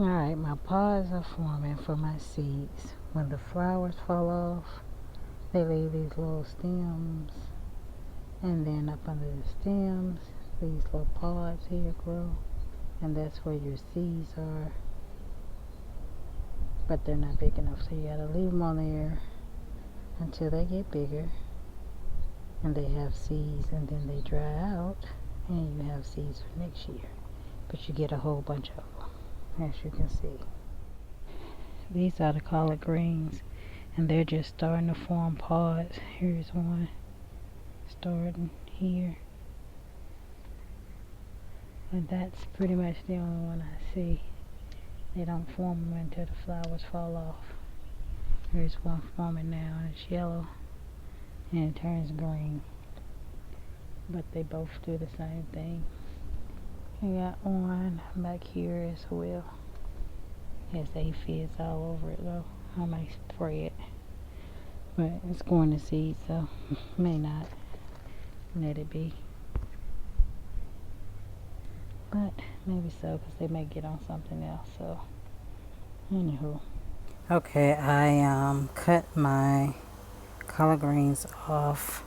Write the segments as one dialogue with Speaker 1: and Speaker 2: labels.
Speaker 1: Alright, my pods are forming for my seeds. When the flowers fall off, they leave these little stems, and then up under the stems, these little pods here grow, and that's where your seeds are. But they're not big enough, so you gotta leave them on there until they get bigger, and they have seeds, and then they dry out, and you have seeds for next year. But you get a whole bunch of them, as you can see. These are the collard greens, and they're just starting to form pods. Here's one starting here, and that's pretty much the only one I see. They don't form them until the flowers fall off. Here's one forming now, and it's yellow, and it turns green. But they both do the same thing. I got one back here as well. It has aphids all over it though. I might spray it, but it's going to seed, so may not. Let it be. But maybe so, because they may get on something else. So anywho, okay, I cut my collard greens off.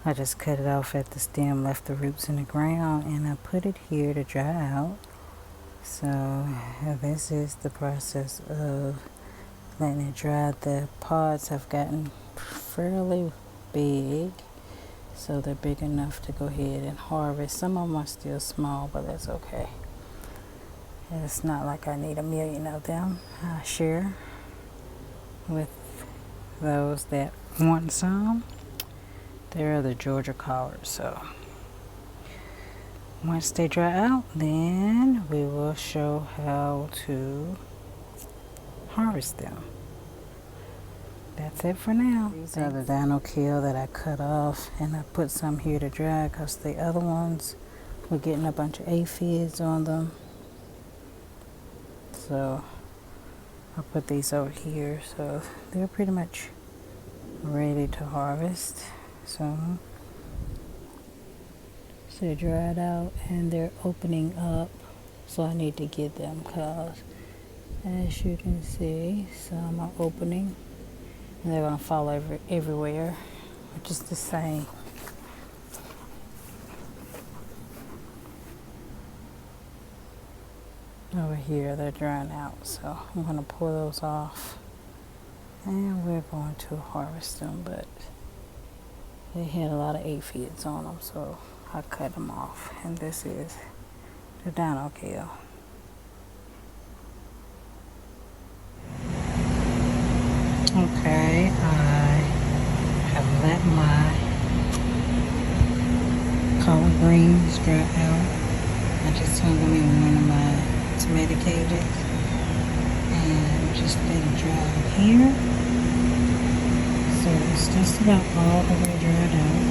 Speaker 1: I just cut it off at the stem, left the roots in the ground, and I put it here to dry out. So this is the process of letting it dry. The pods have gotten fairly big, so they're big enough to go ahead and harvest. Some of them are still small, but that's okay. It's not like I need a million of them. I share with those that want some. They're the Georgia collards, so once they dry out, then we will show how to harvest them. That's it for now. These are the dino kale that I cut off, and I put some here to dry because the other ones were getting a bunch of aphids on them. So I put these over here, so they're pretty much ready to harvest. So they're dried out and they're opening up, so I need to get them because, as you can see, some are opening and they're going to fall everywhere, which is the same. Over here they're drying out, so I'm going to pull those off and we're going to harvest them, but they had a lot of aphids on them, so I cut them off. And this is the dino kale. Okay, I have let my collard greens dry out. I just hung them in one of my tomato cages and just let it dry out here. So it's just about all the way dried out.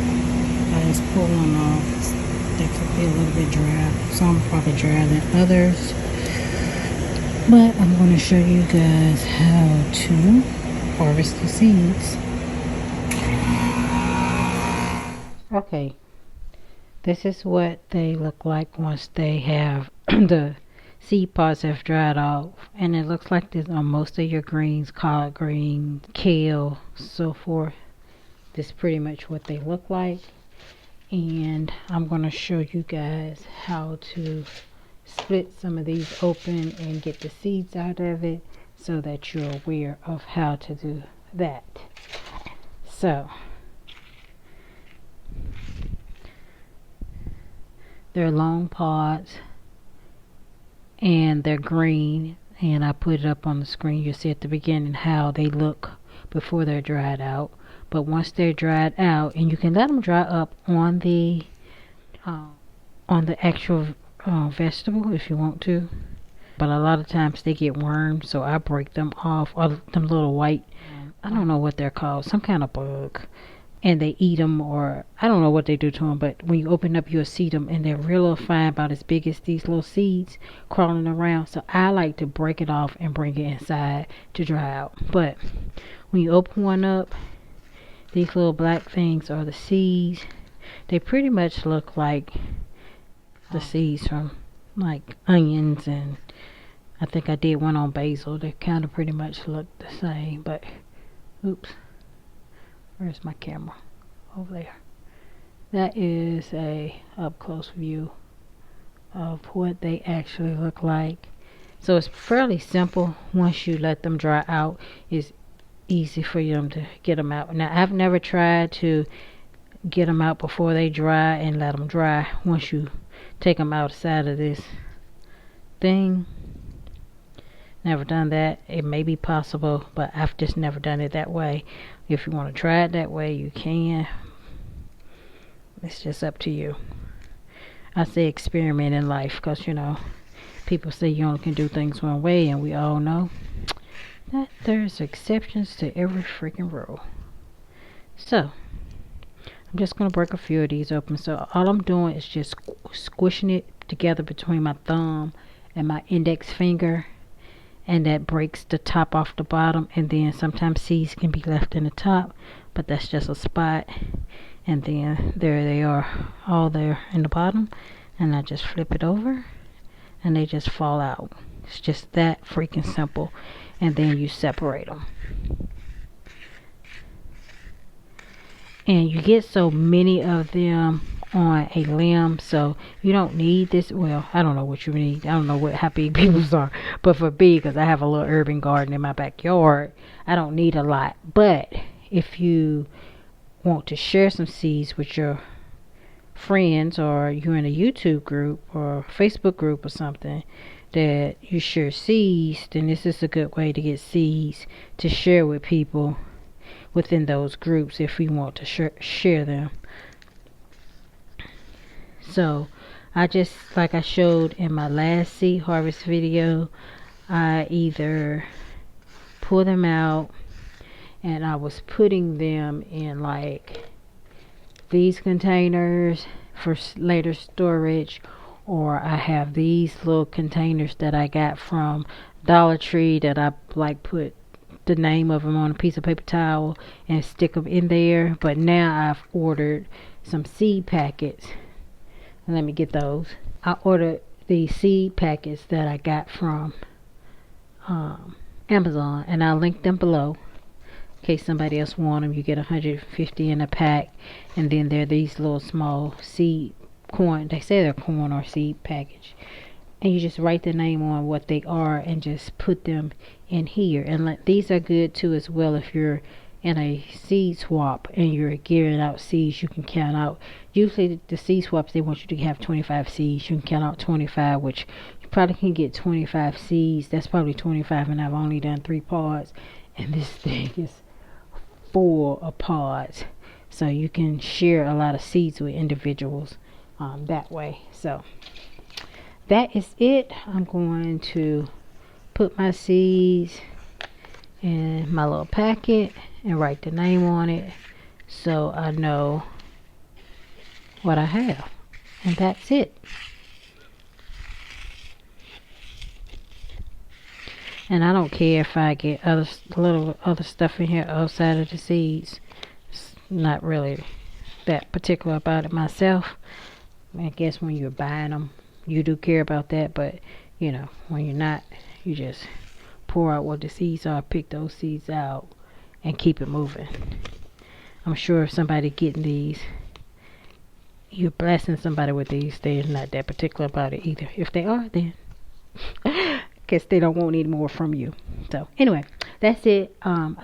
Speaker 1: I just pull one off. They could be a little bit dry. Some probably drier than others. But I'm going to show you guys how to harvest the seeds. Okay, this is what they look like once they have the seed pods have dried off, and it looks like this on most of your greens, collard green, kale, so forth. This is pretty much what they look like, and I'm going to show you guys how to split some of these open and get the seeds out of it so that you're aware of how to do that. So they're long pods and they're green, and I put it up on the screen. You see at the beginning how they look before they're dried out. But once they're dried out, and you can let them dry up on the actual vegetable if you want to, but a lot of times they get worms, so I break them off, or them little white, I don't know what they're called, some kind of bug, and they eat them, or I don't know what they do to them, but when you open up you'll see them, and they're real fine, about as big as these little seeds crawling around. So I like to break it off and bring it inside to dry out. But when you open one up, these little black things are the seeds. They pretty much look like the seeds from like onions and I think I did one on basil. They kind of pretty much look the same, but oops, where's my camera? Over there. That is a up close view of what they actually look like. So it's fairly simple. Once you let them dry out, it's easy for them to get them out. Now, I've never tried to get them out before they dry and let them dry. Once you take them outside of this thing, never done that. It may be possible, but I've just never done it that way. If you want to try it that way, you can. It's just up to you. I say experiment in life because, you know, people say you only can do things one way, and we all know that there's exceptions to every freaking rule. So I'm just going to break a few of these open. So all I'm doing is just squishing it together between my thumb and my index finger, and that breaks the top off the bottom. And then sometimes seeds can be left in the top, but that's just a spot. And then there they are, all there in the bottom, and I just flip it over and they just fall out. It's just that freaking simple. And then you separate them, and you get so many of them on a limb, so you don't need this. Well, I don't know what you need. I don't know how big people's are, but for big, because I have a little urban garden in my backyard, I don't need a lot. But if you want to share some seeds with your friends, or you're in a YouTube group or Facebook group or something that you share seeds, then this is a good way to get seeds to share with people within those groups if we want to share them. So I just, like I showed in my last seed harvest video, I either pull them out and I was putting them in like these containers for later storage, or I have these little containers that I got from Dollar Tree that I like put the name of them on a piece of paper towel and stick them in there. But now I've ordered some seed packets, and let me get those. I ordered these seed packets that I got from Amazon, and I'll link them below in case somebody else want them. You get 150 in a pack, and then there are these little small seed corn. They say they're corn or seed package, and you just write the name on what they are and just put them in here. And these are good too as well if you're in a seed swap and you're giving out seeds. You can count out, usually the seed swaps, they want you to have 25 seeds. You can count out 25, which you probably can get 25 seeds. That's probably 25, and I've only done 3 pods, and this thing is full of pods, so you can share a lot of seeds with individuals that way. So that is it. I'm going to put my seeds in my little packet and write the name on it so I know what I have, and that's it. And I don't care if I get little other stuff in here outside of the seeds. It's not really that particular about it myself. I guess when you're buying them, you do care about that, but you know, when you're not, you just pour out what the seeds are, pick those seeds out, and keep it moving. I'm sure if somebody getting these, you're blessing somebody with these, they're not that particular about it either. If they are, then guess they don't want any more from you. So anyway, that's it.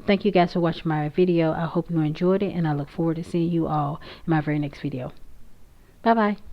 Speaker 1: Thank you guys for watching my video. I hope you enjoyed it, and I look forward to seeing you all in my very next video. Bye bye.